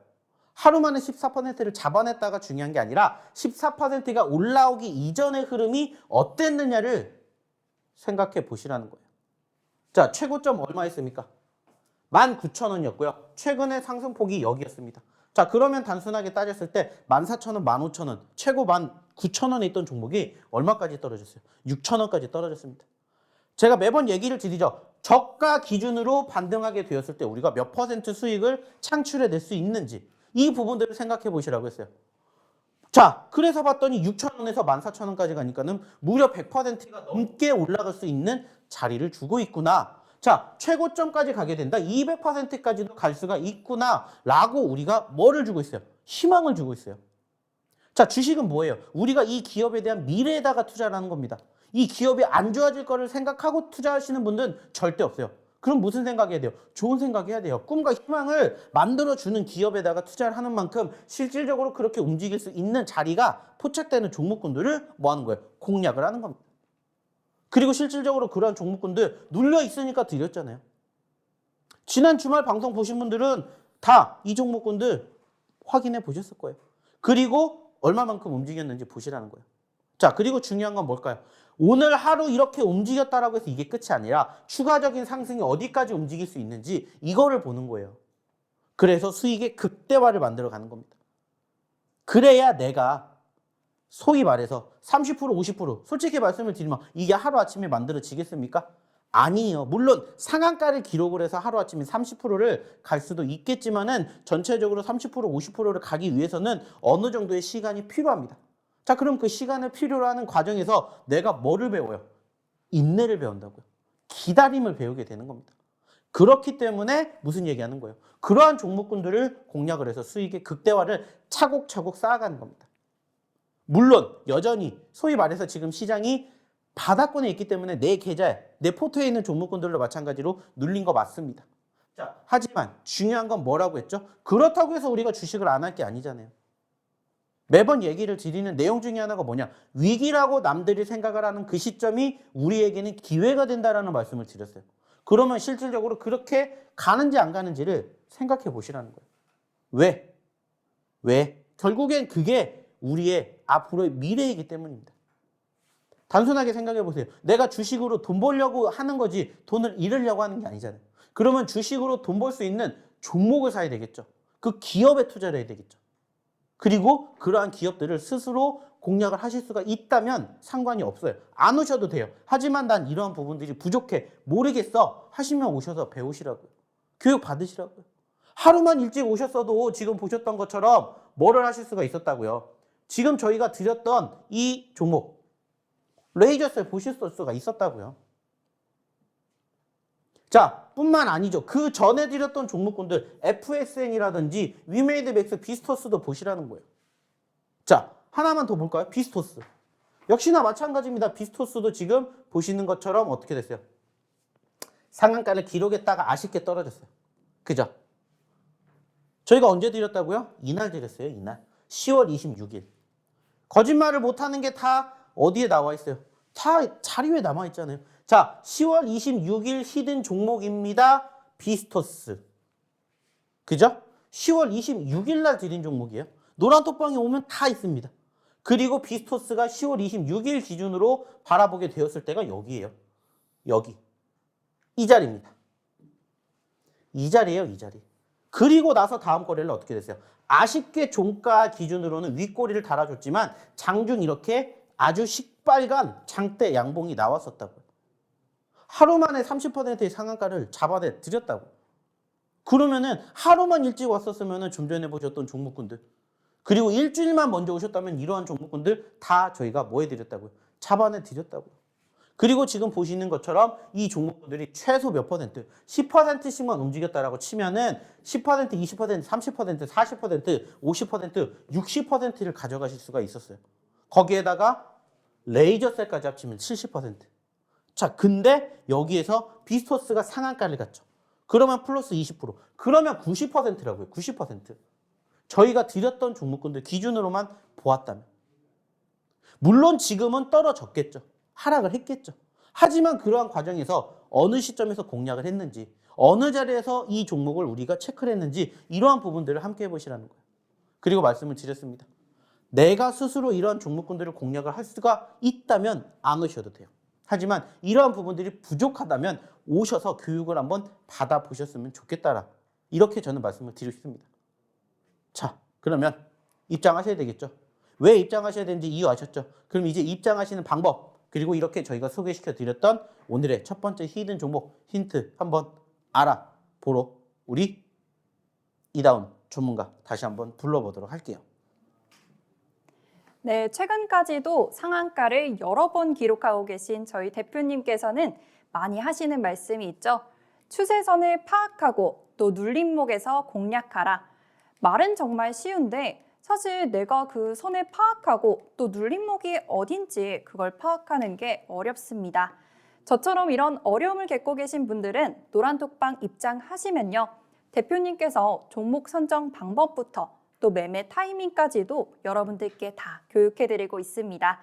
하루 만에 14%를 잡아냈다가 중요한 게 아니라 14%가 올라오기 이전의 흐름이 어땠느냐를 생각해 보시라는 거예요. 자, 최고점 얼마였습니까? 19,000원이었고요. 최근의 상승폭이 여기였습니다. 자, 그러면 단순하게 따졌을 때 14,000원, 15,000원, 최고 19,000원에 있던 종목이 얼마까지 떨어졌어요? 6,000원까지 떨어졌습니다. 제가 매번 얘기를 드리죠. 저가 기준으로 반등하게 되었을 때 우리가 몇 퍼센트 수익을 창출해낼 수 있는지 이 부분들을 생각해 보시라고 했어요. 자, 그래서 봤더니 6,000원에서 14,000원까지 가니까는 무려 100%가 넘게 올라갈 수 있는 자리를 주고 있구나. 자, 최고점까지 가게 된다. 200%까지도 갈 수가 있구나. 라고 우리가 뭐를 주고 있어요? 희망을 주고 있어요. 자, 주식은 뭐예요? 우리가 이 기업에 대한 미래에다가 투자를 하는 겁니다. 이 기업이 안 좋아질 거를 생각하고 투자하시는 분들은 절대 없어요. 그럼 무슨 생각해야 돼요? 좋은 생각해야 돼요. 꿈과 희망을 만들어주는 기업에다가 투자를 하는 만큼 실질적으로 그렇게 움직일 수 있는 자리가 포착되는 종목군들을 뭐 하는 거예요? 공략을 하는 겁니다. 그리고 실질적으로 그러한 종목군들 눌려 있으니까 드렸잖아요. 지난 주말 방송 보신 분들은 다 이 종목군들 확인해 보셨을 거예요. 그리고 얼마만큼 움직였는지 보시라는 거예요. 자, 그리고 중요한 건 뭘까요? 오늘 하루 이렇게 움직였다라고 해서 이게 끝이 아니라 추가적인 상승이 어디까지 움직일 수 있는지 이거를 보는 거예요. 그래서 수익의 극대화를 만들어 가는 겁니다. 그래야 내가 소위 말해서 30%, 50% 솔직히 말씀을 드리면 이게 하루아침에 만들어지겠습니까? 아니에요. 물론 상한가를 기록을 해서 하루아침에 30%를 갈 수도 있겠지만은 전체적으로 30%, 50%를 가기 위해서는 어느 정도의 시간이 필요합니다. 자, 그럼 그 시간을 필요로 하는 과정에서 내가 뭐를 배워요? 인내를 배운다고요. 기다림을 배우게 되는 겁니다. 그렇기 때문에 무슨 얘기하는 거예요? 그러한 종목군들을 공략을 해서 수익의 극대화를 차곡차곡 쌓아가는 겁니다. 물론 여전히 소위 말해서 지금 시장이 바닥권에 있기 때문에 내 계좌에, 내 포트에 있는 종목군들도 마찬가지로 눌린 거 맞습니다. 자, 하지만 중요한 건 뭐라고 했죠? 그렇다고 해서 우리가 주식을 안 할 게 아니잖아요. 매번 얘기를 드리는 내용 중에 하나가 뭐냐? 위기라고 남들이 생각을 하는 그 시점이 우리에게는 기회가 된다라는 말씀을 드렸어요. 그러면 실질적으로 그렇게 가는지 안 가는지를 생각해 보시라는 거예요. 왜? 왜? 결국엔 그게 우리의 앞으로의 미래이기 때문입니다. 단순하게 생각해 보세요. 내가 주식으로 돈 벌려고 하는 거지 돈을 잃으려고 하는 게 아니잖아요. 그러면 주식으로 돈 벌 수 있는 종목을 사야 되겠죠. 그 기업에 투자를 해야 되겠죠. 그리고 그러한 기업들을 스스로 공략을 하실 수가 있다면 상관이 없어요. 안 오셔도 돼요. 하지만 난 이러한 부분들이 부족해. 모르겠어. 하시면 오셔서 배우시라고요. 교육 받으시라고요. 하루만 일찍 오셨어도 지금 보셨던 것처럼 뭐를 하실 수가 있었다고요. 지금 저희가 드렸던 이 종목 레이저셀 보실 수가 있었다고요. 자, 뿐만 아니죠. 그 전에 드렸던 종목군들 FSN이라든지 위메이드맥스, 비스토스도 보시라는 거예요. 자, 하나만 더 볼까요? 비스토스. 역시나 마찬가지입니다. 비스토스도 지금 보시는 것처럼 어떻게 됐어요? 상한가를 기록했다가 아쉽게 떨어졌어요. 그죠? 저희가 언제 드렸다고요? 이날 드렸어요. 이날. 10월 26일. 거짓말을 못하는 게 다 어디에 나와 있어요? 다 자료에 남아 있잖아요. 자, 10월 26일 히든 종목입니다. 비스토스. 그죠? 10월 26일 날 드린 종목이에요. 노란 톡방에 오면 다 있습니다. 그리고 비스토스가 10월 26일 기준으로 바라보게 되었을 때가 여기예요. 여기. 이 자리입니다. 이 자리예요, 이 자리. 그리고 나서 다음 거래를 어떻게 됐어요? 아쉽게 종가 기준으로는 윗꼬리를 달아줬지만 장중 이렇게 아주 시빨간 장대 양봉이 나왔었다고요. 하루 만에 30%의 상한가를 잡아내 드렸다고. 그러면은 하루만 일찍 왔었으면은 좀 전에 보셨던 종목군들, 그리고 일주일만 먼저 오셨다면 이러한 종목군들 다 저희가 뭐 해드렸다고요? 잡아내 드렸다고요. 그리고 지금 보시는 것처럼 이 종목들이 최소 몇 퍼센트, 10%씩만 움직였다라고 치면은 10%, 20%, 30%, 40%, 50%, 60%를 가져가실 수가 있었어요. 거기에다가 레이저셀까지 합치면 70%. 자, 근데 여기에서 비스토스가 상한가를 갔죠. 그러면 플러스 20%. 그러면 90%라고요. 90%. 저희가 드렸던 종목군들 기준으로만 보았다면. 물론 지금은 떨어졌겠죠. 하락을 했겠죠. 하지만 그러한 과정에서 어느 시점에서 공략을 했는지, 어느 자리에서 이 종목을 우리가 체크를 했는지 이러한 부분들을 함께 해보시라는 거예요. 그리고 말씀을 드렸습니다. 내가 스스로 이러한 종목군들을 공략을 할 수가 있다면 안 오셔도 돼요. 하지만 이러한 부분들이 부족하다면 오셔서 교육을 한번 받아보셨으면 좋겠다라, 이렇게 저는 말씀을 드리고 싶습니다. 자, 그러면 입장하셔야 되겠죠. 왜 입장하셔야 되는지 이유 아셨죠? 그럼 이제 입장하시는 방법, 그리고 이렇게 저희가 소개시켜 드렸던 오늘의 첫 번째 히든 종목 힌트 한번 알아보러 우리 이다운 전문가 다시 한번 불러보도록 할게요. 네, 최근까지도 상한가를 여러 번 기록하고 계신 저희 대표님께서는 많이 하시는 말씀이 있죠. 추세선을 파악하고 또 눌림목에서 공략하라. 말은 정말 쉬운데 사실 내가 그 선을 파악하고 또 눌림목이 어딘지 그걸 파악하는 게 어렵습니다. 저처럼 이런 어려움을 겪고 계신 분들은 노란톡방 입장하시면요. 대표님께서 종목 선정 방법부터 또 매매 타이밍까지도 여러분들께 다 교육해드리고 있습니다.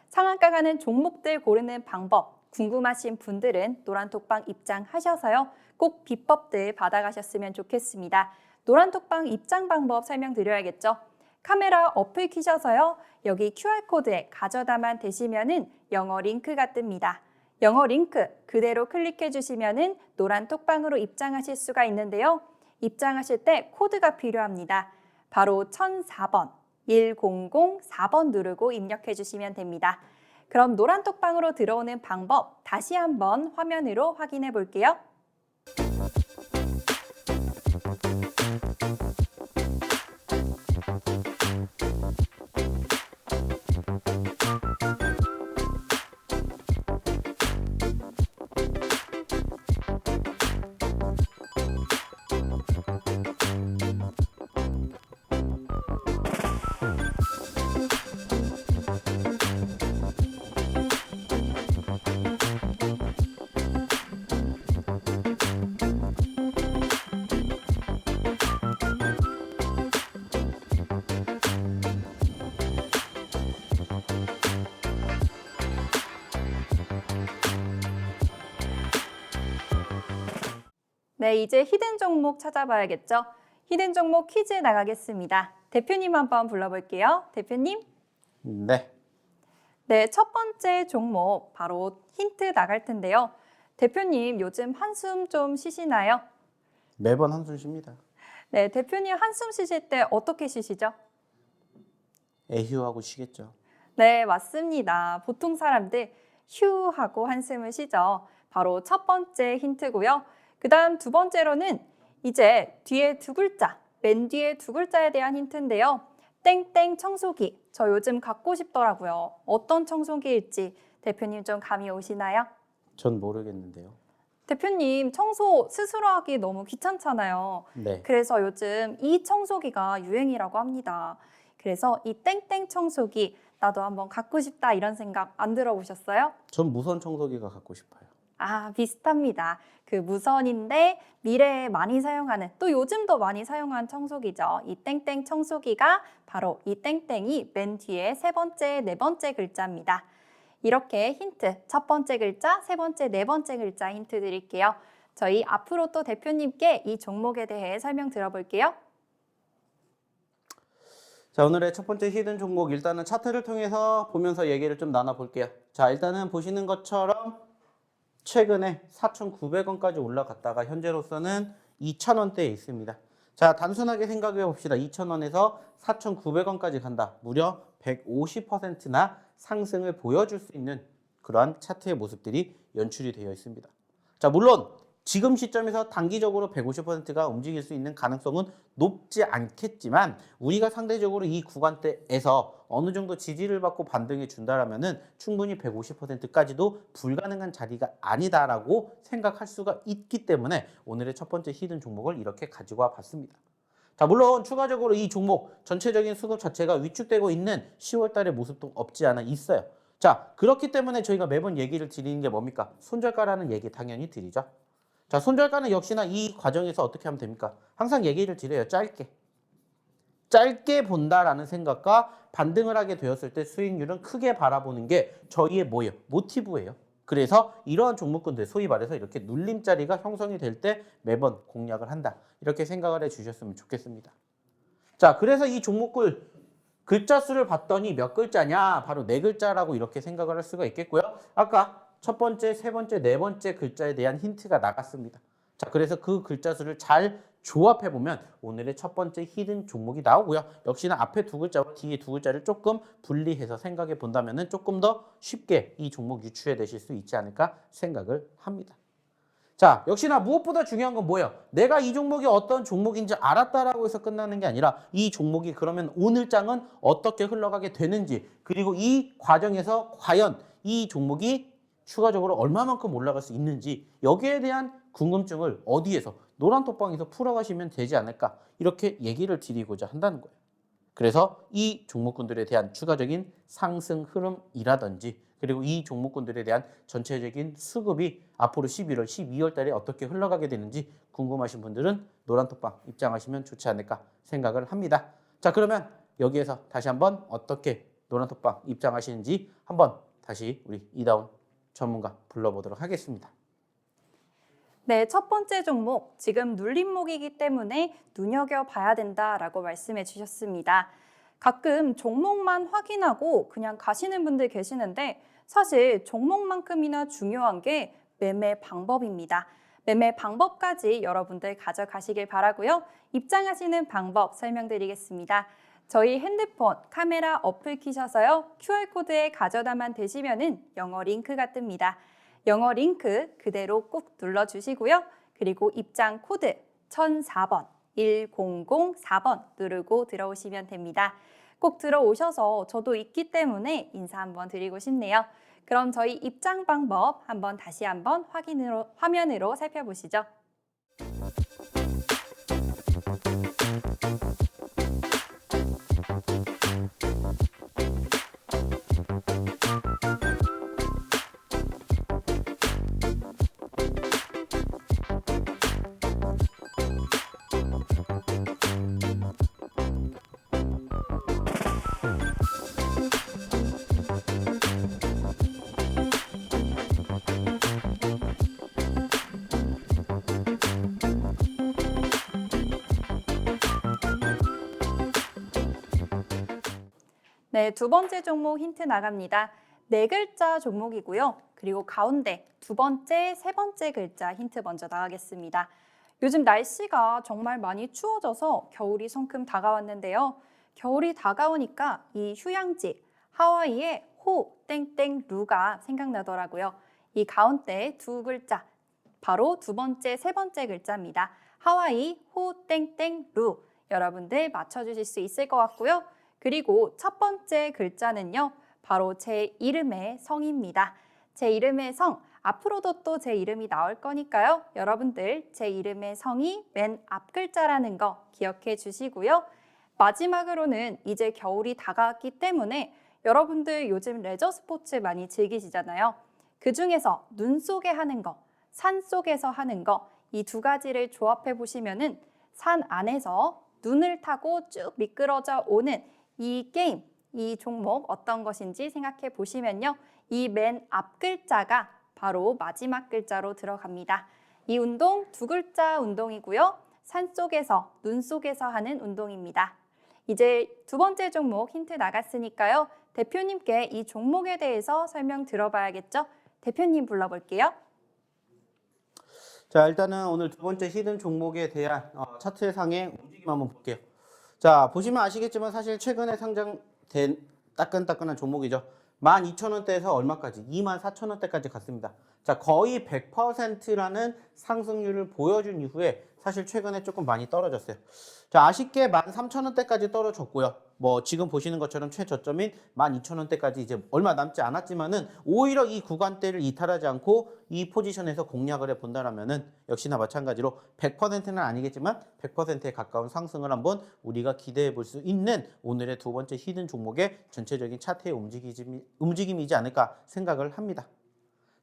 상한가 가는 종목들 고르는 방법 궁금하신 분들은 노란톡방 입장하셔서요. 꼭 비법들 받아가셨으면 좋겠습니다. 노란톡방 입장 방법 설명드려야겠죠. 카메라 어플 키셔서요. 여기 QR코드에 가져다만 대시면은 영어 링크가 뜹니다. 영어 링크 그대로 클릭해 주시면은 노란톡방으로 입장하실 수가 있는데요. 입장하실 때 코드가 필요합니다. 바로 1004번, 1004번 누르고 입력해 주시면 됩니다. 그럼 노란톡방으로 들어오는 방법 다시 한번 화면으로 확인해 볼게요. 네, 이제 히든 종목 찾아봐야겠죠? 히든 종목 퀴즈 나가겠습니다. 대표님 한번 불러볼게요. 대표님. 네. 네, 첫 번째 종목 바로 힌트 나갈 텐데요. 대표님 요즘 한숨 좀 쉬시나요? 매번 한숨 쉽니다. 네, 대표님 한숨 쉬실 때 어떻게 쉬시죠? 에휴하고 쉬겠죠. 네, 맞습니다. 보통 사람들 휴 하고 한숨을 쉬죠. 바로 첫 번째 힌트고요. 그 다음 두 번째로는 이제 뒤에 두 글자, 맨 뒤에 두 글자에 대한 힌트인데요. 땡땡 청소기, 저 요즘 갖고 싶더라고요. 어떤 청소기일지 대표님 좀 감이 오시나요? 전 모르겠는데요. 대표님 청소 스스로 하기 너무 귀찮잖아요. 네. 그래서 요즘 이 청소기가 유행이라고 합니다. 그래서 이 땡땡 청소기 나도 한번 갖고 싶다 이런 생각 안 들어보셨어요? 전 무선 청소기가 갖고 싶어요. 아, 비슷합니다. 그 무선인데 미래에 많이 사용하는 또 요즘도 많이 사용한 청소기죠. 이 땡땡 청소기가 바로 이 땡땡이 맨 뒤에 세 번째, 네 번째 글자입니다. 이렇게 힌트, 첫 번째 글자, 세 번째, 네 번째 글자 힌트 드릴게요. 저희 앞으로 또 대표님께 이 종목에 대해 설명 들어볼게요. 자, 오늘의 첫 번째 히든 종목 일단은 차트를 통해서 보면서 얘기를 좀 나눠볼게요. 자, 일단은 보시는 것처럼 최근에 4,900원까지 올라갔다가 현재로서는 2,000원대에 있습니다. 자, 단순하게 생각해 봅시다. 2,000원에서 4,900원까지 간다. 무려 150%나 상승을 보여줄 수 있는 그러한 차트의 모습들이 연출이 되어 있습니다. 자, 물론 지금 시점에서 단기적으로 150%가 움직일 수 있는 가능성은 높지 않겠지만 우리가 상대적으로 이 구간대에서 어느 정도 지지를 받고 반등해 준다라면은 충분히 150%까지도 불가능한 자리가 아니다라고 생각할 수가 있기 때문에 오늘의 첫 번째 히든 종목을 이렇게 가지고 와 봤습니다. 자, 물론 추가적으로 이 종목 전체적인 수급 자체가 위축되고 있는 10월 달의 모습도 없지 않아 있어요. 자, 그렇기 때문에 저희가 매번 얘기를 드리는 게 뭡니까? 손절가라는 얘기 당연히 드리죠. 자, 손절가는 역시나 이 과정에서 어떻게 하면 됩니까? 항상 얘기를 드려요. 짧게 본다라는 생각과 반등을 하게 되었을 때 수익률은 크게 바라보는 게 저희의 뭐예요? 모티브예요. 그래서 이러한 종목군들 소위 말해서 이렇게 눌림자리가 형성이 될 때 매번 공략을 한다. 이렇게 생각을 해 주셨으면 좋겠습니다. 자, 그래서 이 종목을 글자 수를 봤더니 몇 글자냐? 바로 네 글자라고 이렇게 생각을 할 수가 있겠고요. 아까 첫 번째, 세 번째, 네 번째 글자에 대한 힌트가 나갔습니다. 자, 그래서 그 글자 수를 잘 조합해 보면 오늘의 첫 번째 히든 종목이 나오고요. 역시나 앞에 두 글자와 뒤에 두 글자를 조금 분리해서 생각해 본다면은 조금 더 쉽게 이 종목 유추해 내실 수 있지 않을까 생각을 합니다. 자, 역시나 무엇보다 중요한 건 뭐예요? 내가 이 종목이 어떤 종목인지 알았다라고 해서 끝나는 게 아니라 이 종목이 그러면 오늘 장은 어떻게 흘러가게 되는지 그리고 이 과정에서 과연 이 종목이 추가적으로 얼마만큼 올라갈 수 있는지 여기에 대한 궁금증을 어디에서 노란톡방에서 풀어가시면 되지 않을까 이렇게 얘기를 드리고자 한다는 거예요. 그래서 이 종목군들에 대한 추가적인 상승 흐름이라든지 그리고 이 종목군들에 대한 전체적인 수급이 앞으로 11월, 12월 달에 어떻게 흘러가게 되는지 궁금하신 분들은 노란톡방 입장하시면 좋지 않을까 생각을 합니다. 자, 그러면 여기에서 다시 한번 어떻게 노란톡방 입장하시는지 한번 다시 우리 이다운 전문가 불러보도록 하겠습니다. 네, 첫 번째 종목, 지금 눌림목이기 때문에 눈여겨봐야 된다라고 말씀해 주셨습니다. 가끔 종목만 확인하고 그냥 가시는 분들 계시는데 사실 종목만큼이나 중요한 게 매매 방법입니다. 매매 방법까지 여러분들 가져가시길 바라고요. 입장하시는 방법 설명드리겠습니다. 저희 핸드폰 카메라 어플 키셔서요. QR코드에 가져다만 대시면은 영어 링크가 뜹니다. 영어 링크 그대로 꾹 눌러주시고요. 그리고 입장 코드 1004번, 1004번 누르고 들어오시면 됩니다. 꼭 들어오셔서 저도 있기 때문에 인사 한번 드리고 싶네요. 그럼 저희 입장 방법 다시 한번 화면으로 살펴보시죠. 네, 두 번째 종목 힌트 나갑니다. 네 글자 종목이고요. 그리고 가운데 두 번째, 세 번째 글자 힌트 먼저 나가겠습니다. 요즘 날씨가 정말 많이 추워져서 겨울이 성큼 다가왔는데요. 겨울이 다가오니까 이 휴양지 하와이의 호 땡땡 루가 생각나더라고요. 이 가운데 두 글자 바로 두 번째, 세 번째 글자입니다. 하와이 호 땡땡 루 여러분들 맞춰주실 수 있을 것 같고요. 그리고 첫 번째 글자는요. 바로 제 이름의 성입니다. 제 이름의 성, 앞으로도 또 제 이름이 나올 거니까요. 여러분들 제 이름의 성이 맨 앞 글자라는 거 기억해 주시고요. 마지막으로는 이제 겨울이 다가왔기 때문에 여러분들 요즘 레저 스포츠 많이 즐기시잖아요. 그중에서 눈 속에 하는 거, 산 속에서 하는 거, 이 두 가지를 조합해 보시면은 산 안에서 눈을 타고 쭉 미끄러져 오는 이 게임, 이 종목 어떤 것인지 생각해 보시면요. 이 맨 앞 글자가 바로 마지막 글자로 들어갑니다. 이 운동 두 글자 운동이고요. 산 속에서, 눈 속에서 하는 운동입니다. 이제 두 번째 종목 힌트 나갔으니까요. 대표님께 이 종목에 대해서 설명 들어봐야겠죠? 대표님 불러볼게요. 자, 일단은 오늘 두 번째 히든 종목에 대한 차트상의 움직임 한번 볼게요. 자, 보시면 아시겠지만 사실 최근에 상장된 따끈따끈한 종목이죠. 12,000원대에서 얼마까지? 24,000원대까지 갔습니다. 자, 거의 100%라는 상승률을 보여준 이후에 사실 최근에 조금 많이 떨어졌어요. 자, 아쉽게 13,000원대까지 떨어졌고요. 뭐 지금 보시는 것처럼 최저점인 12,000원대까지 이제 얼마 남지 않았지만은 오히려 이 구간대를 이탈하지 않고 이 포지션에서 공략을 해 본다라면은 역시나 마찬가지로 100%는 아니겠지만 100%에 가까운 상승을 한번 우리가 기대해 볼 수 있는 오늘의 두 번째 히든 종목의 전체적인 차트의 움직임이지 않을까 생각을 합니다.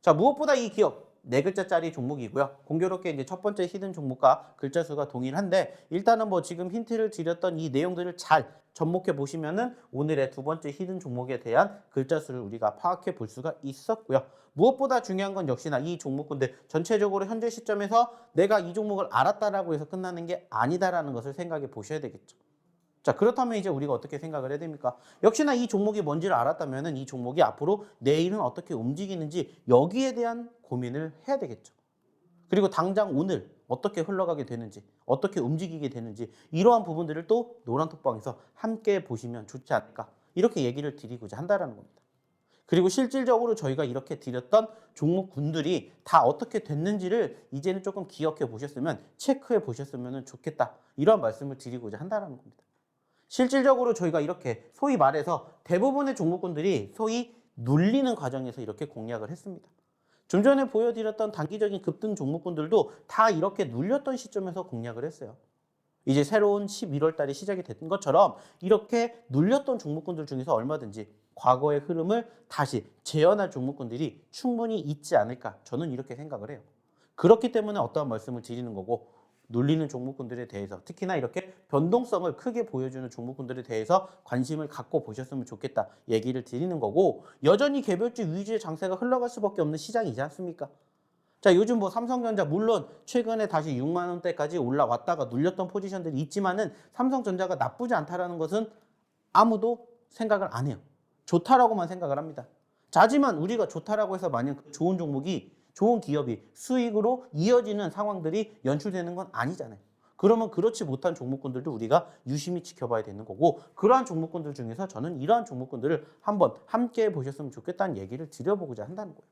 자, 무엇보다 이 기업 네 글자짜리 종목이고요. 공교롭게 이제 첫 번째 히든 종목과 글자 수가 동일한데 일단은 뭐 지금 힌트를 드렸던 이 내용들을 잘 접목해 보시면은 오늘의 두 번째 히든 종목에 대한 글자 수를 우리가 파악해 볼 수가 있었고요. 무엇보다 중요한 건 역시나 이 종목군들 전체적으로 현재 시점에서 내가 이 종목을 알았다라고 해서 끝나는 게 아니다라는 것을 생각해 보셔야 되겠죠. 자, 그렇다면 이제 우리가 어떻게 생각을 해야 됩니까? 역시나 이 종목이 뭔지를 알았다면 이 종목이 앞으로 내일은 어떻게 움직이는지 여기에 대한 고민을 해야 되겠죠. 그리고 당장 오늘 어떻게 흘러가게 되는지, 어떻게 움직이게 되는지 이러한 부분들을 또 노란톡방에서 함께 보시면 좋지 않을까 이렇게 얘기를 드리고자 한다는 겁니다. 그리고 실질적으로 저희가 이렇게 드렸던 종목군들이 다 어떻게 됐는지를 이제는 조금 기억해 보셨으면 체크해 보셨으면 좋겠다 이런 말씀을 드리고자 한다는 겁니다. 실질적으로 저희가 이렇게 소위 말해서 대부분의 종목군들이 소위 눌리는 과정에서 이렇게 공략을 했습니다. 좀 전에 보여드렸던 단기적인 급등 종목군들도 다 이렇게 눌렸던 시점에서 공략을 했어요. 이제 새로운 11월 달이 시작이 된 것처럼 이렇게 눌렸던 종목군들 중에서 얼마든지 과거의 흐름을 다시 재현할 종목군들이 충분히 있지 않을까 저는 이렇게 생각을 해요. 그렇기 때문에 어떠한 말씀을 드리는 거고 눌리는 종목군들에 대해서 특히나 이렇게 변동성을 크게 보여주는 종목군들에 대해서 관심을 갖고 보셨으면 좋겠다 얘기를 드리는 거고 여전히 개별주 위주의 장세가 흘러갈 수밖에 없는 시장이지 않습니까? 자, 요즘 뭐 삼성전자 물론 최근에 다시 6만 원대까지 올라왔다가 눌렸던 포지션들이 있지만은 삼성전자가 나쁘지 않다라는 것은 아무도 생각을 안 해요. 좋다라고만 생각을 합니다. 자, 하지만 우리가 좋다라고 해서 만약 좋은 종목이 좋은 기업이 수익으로 이어지는 상황들이 연출되는 건 아니잖아요. 그러면 그렇지 못한 종목군들도 우리가 유심히 지켜봐야 되는 거고 그러한 종목군들 중에서 저는 이러한 종목군들을 한번 함께 보셨으면 좋겠다는 얘기를 드려보고자 한다는 거예요.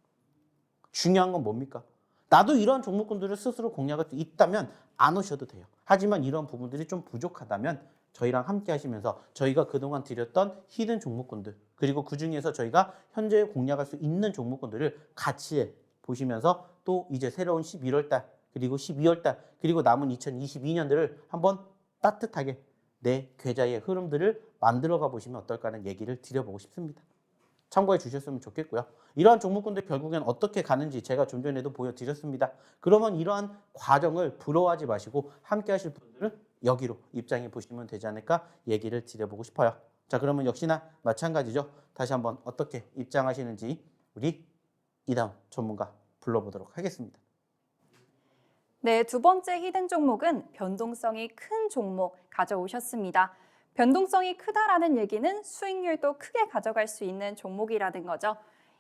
중요한 건 뭡니까? 나도 이런 종목군들을 스스로 공략할 수 있다면 안 오셔도 돼요. 하지만 이런 부분들이 좀 부족하다면 저희랑 함께 하시면서 저희가 그동안 드렸던 히든 종목군들 그리고 그중에서 저희가 현재 공략할 수 있는 종목군들을 같이 보시면서 또 이제 새로운 11월 달 그리고 12월 달 그리고 남은 2022년들을 한번 따뜻하게 내 계좌의 흐름들을 만들어가 보시면 어떨까라는 얘기를 드려보고 싶습니다. 참고해 주셨으면 좋겠고요. 이러한 종목군들 결국엔 어떻게 가는지 제가 좀 전에도 보여드렸습니다. 그러면 이러한 과정을 부러워하지 마시고 함께 하실 분들은 여기로 입장해 보시면 되지 않을까 얘기를 드려보고 싶어요. 자, 그러면 역시나 마찬가지죠. 다시 한번 어떻게 입장하시는지 우리 이다운 전문가 불러보도록 하겠습니다. 네, 두 번째 히든 종목은 변동성이 큰 종목 가져오셨습니다. 변동성이 크다라는 얘기는 수익률도 크게 가져갈 수 있는 종목이라는 거죠.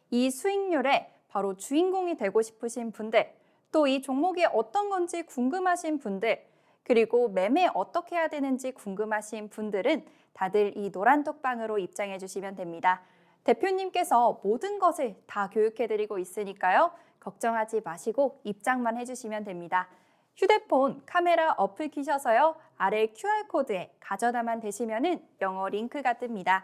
이 수익률에 바로 주인공이 되고 싶으신 분들, 또 이 종목이 어떤 건지 궁금하신 분들, 그리고 매매 어떻게 해야 되는지 궁금하신 분들은 다들 이 노란톡방으로 입장해 주시면 됩니다. 대표님께서 모든 것을 다 교육해드리고 있으니까요. 걱정하지 마시고 입장만 해주시면 됩니다. 휴대폰 카메라 어플 키셔서요. 아래 QR코드에 가져다만 대시면은 영어 링크가 뜹니다.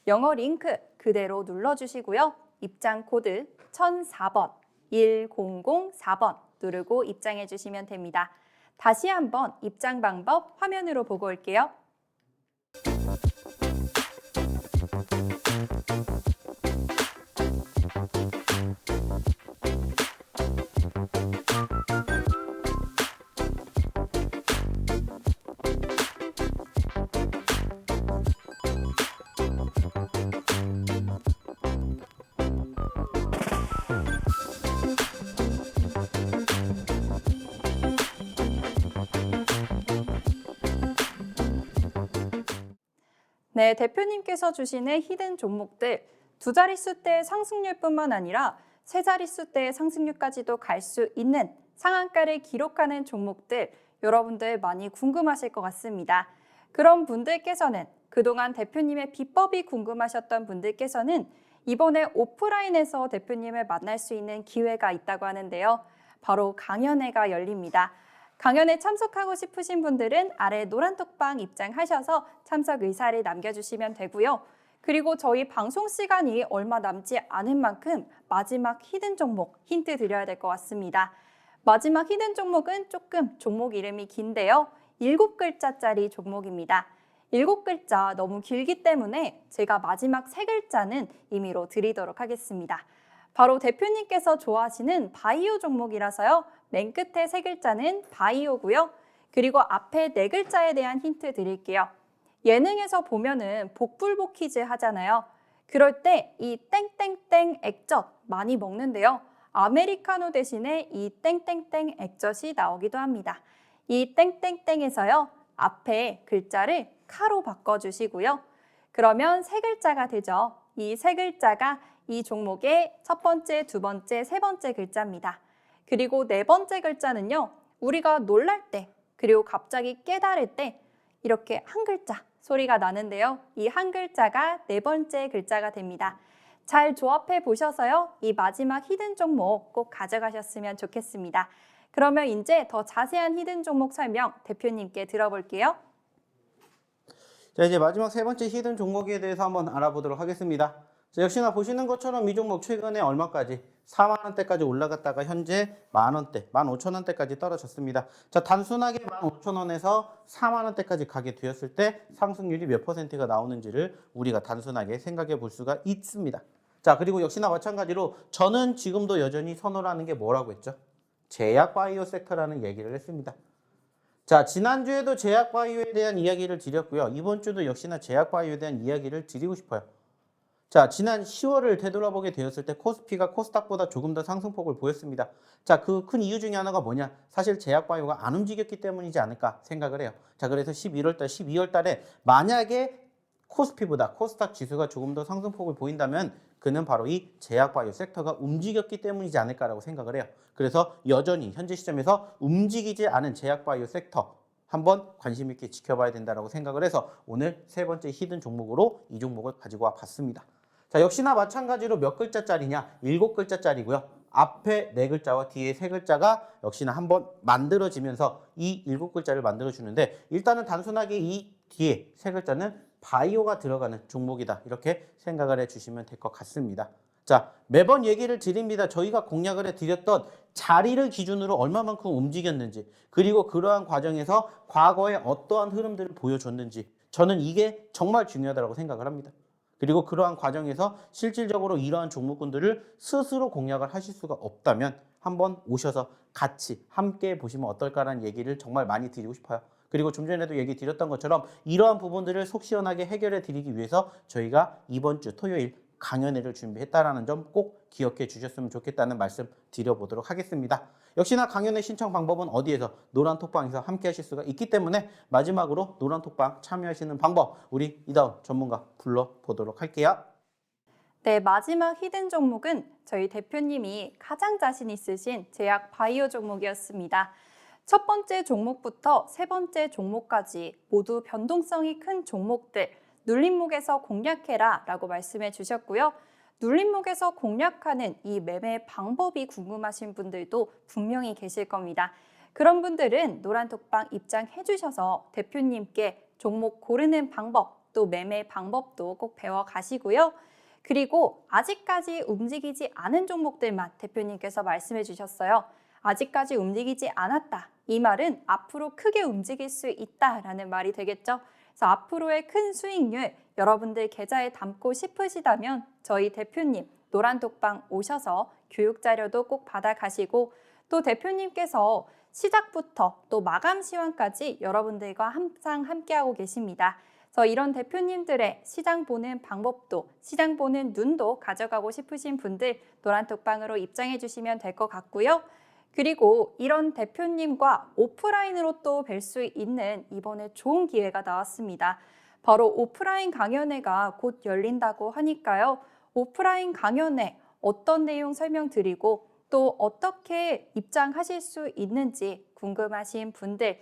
영어 링크 그대로 눌러주시고요. 입장 코드 1004번, 1004번 누르고 입장해 주시면 됩니다. 다시 한번 입장 방법 화면으로 보고 올게요. 네, 대표님께서 주시는 히든 종목들 두 자릿수대의 상승률뿐만 아니라 세 자릿수대의 상승률까지도 갈 수 있는 상한가를 기록하는 종목들 여러분들 많이 궁금하실 것 같습니다. 그런 분들께서는 그동안 대표님의 비법이 궁금하셨던 분들께서는 이번에 오프라인에서 대표님을 만날 수 있는 기회가 있다고 하는데요. 바로 강연회가 열립니다. 강연에 참석하고 싶으신 분들은 아래 노란톡방 입장하셔서 참석 의사를 남겨주시면 되고요. 그리고 저희 방송 시간이 얼마 남지 않은 만큼 마지막 히든 종목 힌트 드려야 될 것 같습니다. 마지막 히든 종목은 조금 종목 이름이 긴데요. 7글자짜리 종목입니다. 7글자 너무 길기 때문에 제가 마지막 3글자는 임의로 드리도록 하겠습니다. 바로 대표님께서 좋아하시는 바이오 종목이라서요. 맨 끝에 3글자는 바이오고요. 그리고 앞에 4글자에 대한 힌트 드릴게요. 예능에서 보면은 복불복 퀴즈 하잖아요. 그럴 때 이 땡땡땡 액젓 많이 먹는데요. 아메리카노 대신에 이 땡땡땡 액젓이 나오기도 합니다. 이 땡땡땡에서요. 앞에 글자를 카로 바꿔주시고요. 그러면 3글자가 되죠. 이 3글자가 이 종목의 첫 번째, 두 번째, 세 번째 글자입니다. 그리고 네 번째 글자는요. 우리가 놀랄 때 그리고 갑자기 깨달을 때 이렇게 한 글자 소리가 나는데요. 이 한 글자가 네 번째 글자가 됩니다. 잘 조합해 보셔서요. 이 마지막 히든 종목 꼭 가져가셨으면 좋겠습니다. 그러면 이제 더 자세한 히든 종목 설명 대표님께 들어볼게요. 자, 이제 마지막 세 번째 히든 종목에 대해서 한번 알아보도록 하겠습니다. 자, 역시나 보시는 것처럼 이 종목 최근에 얼마까지 4만 원대까지 올라갔다가 현재 만 원대, 15,000원대까지 떨어졌습니다. 자, 단순하게 15,000원에서 4만 원대까지 가게 되었을 때 상승률이 몇 퍼센트가 나오는지를 우리가 단순하게 생각해 볼 수가 있습니다. 자, 그리고 역시나 마찬가지로 저는 지금도 여전히 선호를 하는 게 뭐라고 했죠? 제약 바이오 섹터라는 얘기를 했습니다. 자, 지난주에도 제약 바이오에 대한 이야기를 드렸고요. 이번 주도 역시나 제약 바이오에 대한 이야기를 드리고 싶어요. 자, 지난 10월을 되돌아보게 되었을 때 코스피가 코스닥보다 조금 더 상승폭을 보였습니다. 자, 그 큰 이유 중에 하나가 뭐냐? 사실 제약바이오가 안 움직였기 때문이지 않을까 생각을 해요. 자, 그래서 11월 달, 12월 달에 만약에 코스피보다 코스닥 지수가 조금 더 상승폭을 보인다면 그는 바로 이 제약바이오 섹터가 움직였기 때문이지 않을까라고 생각을 해요. 그래서 여전히 현재 시점에서 움직이지 않은 제약바이오 섹터 한번 관심 있게 지켜봐야 된다고 생각을 해서 오늘 세 번째 히든 종목으로 이 종목을 가지고 와 봤습니다. 자, 역시나 마찬가지로 몇 글자짜리냐? 7글자짜리고요. 앞에 4글자와 뒤에 3글자가 역시나 한번 만들어지면서 이 7글자를 만들어주는데 일단은 단순하게 이 뒤에 3글자는 바이오가 들어가는 종목이다. 이렇게 생각을 해주시면 될 것 같습니다. 자, 매번 얘기를 드립니다. 저희가 공략을 해드렸던 자리를 기준으로 얼마만큼 움직였는지 그리고 그러한 과정에서 과거에 어떠한 흐름들을 보여줬는지 저는 이게 정말 중요하다고 생각을 합니다. 그리고 그러한 과정에서 실질적으로 이러한 종목군들을 스스로 공략을 하실 수가 없다면 한번 오셔서 같이 함께 보시면 어떨까라는 얘기를 정말 많이 드리고 싶어요. 그리고 좀 전에도 얘기 드렸던 것처럼 이러한 부분들을 속 시원하게 해결해 드리기 위해서 저희가 이번 주 토요일 강연회를 준비했다라는 점 꼭 기억해 주셨으면 좋겠다는 말씀 드려보도록 하겠습니다. 역시나 강연회 신청 방법은 어디에서? 노란톡방에서 함께 하실 수가 있기 때문에 마지막으로 노란톡방 참여하시는 방법 우리 이다운 전문가 불러보도록 할게요. 네, 마지막 히든 종목은 저희 대표님이 가장 자신 있으신 제약 바이오 종목이었습니다. 첫 번째 종목부터 세 번째 종목까지 모두 변동성이 큰 종목들 눌림목에서 공략해라 라고 말씀해 주셨고요. 눌림목에서 공략하는 이 매매 방법이 궁금하신 분들도 분명히 계실 겁니다. 그런 분들은 노란톡방 입장해 주셔서 대표님께 종목 고르는 방법 또 매매 방법도 꼭 배워 가시고요. 그리고 아직까지 움직이지 않은 종목들만 대표님께서 말씀해 주셨어요. 아직까지 움직이지 않았다. 이 말은 앞으로 크게 움직일 수 있다라는 말이 되겠죠. 그래서 앞으로의 큰 수익률 여러분들 계좌에 담고 싶으시다면 저희 대표님 노란톡방 오셔서 교육 자료도 꼭 받아가시고 또 대표님께서 시작부터 또 마감 시황까지 여러분들과 항상 함께하고 계십니다. 그래서 이런 대표님들의 시장 보는 방법도 시장 보는 눈도 가져가고 싶으신 분들 노란톡방으로 입장해 주시면 될 것 같고요. 그리고 이런 대표님과 오프라인으로 또 뵐 수 있는 이번에 좋은 기회가 나왔습니다. 바로 오프라인 강연회가 곧 열린다고 하니까요. 오프라인 강연회 어떤 내용 설명드리고 또 어떻게 입장하실 수 있는지 궁금하신 분들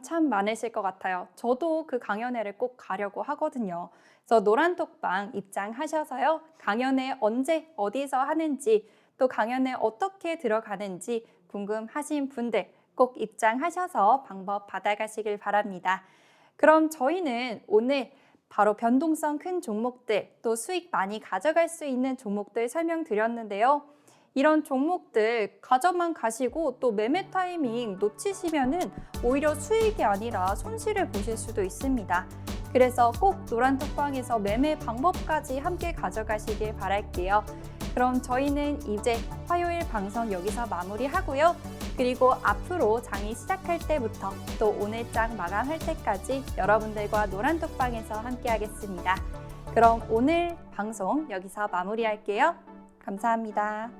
참 많으실 것 같아요. 저도 그 강연회를 꼭 가려고 하거든요. 그래서 노란톡방 입장하셔서요. 강연회 언제 어디서 하는지 또 강연회 어떻게 들어가는지 궁금하신 분들 꼭 입장하셔서 방법 받아가시길 바랍니다. 그럼 저희는 오늘 바로 변동성 큰 종목들 또 수익 많이 가져갈 수 있는 종목들 설명드렸는데요. 이런 종목들 가져만 가시고 또 매매 타이밍 놓치시면은 오히려 수익이 아니라 손실을 보실 수도 있습니다. 그래서 꼭 노란톡방에서 매매 방법까지 함께 가져가시길 바랄게요. 그럼 저희는 이제 화요일 방송 여기서 마무리하고요. 그리고 앞으로 장이 시작할 때부터 또 오늘 장 마감할 때까지 여러분들과 노란톡방에서 함께 하겠습니다. 그럼 오늘 방송 여기서 마무리할게요. 감사합니다.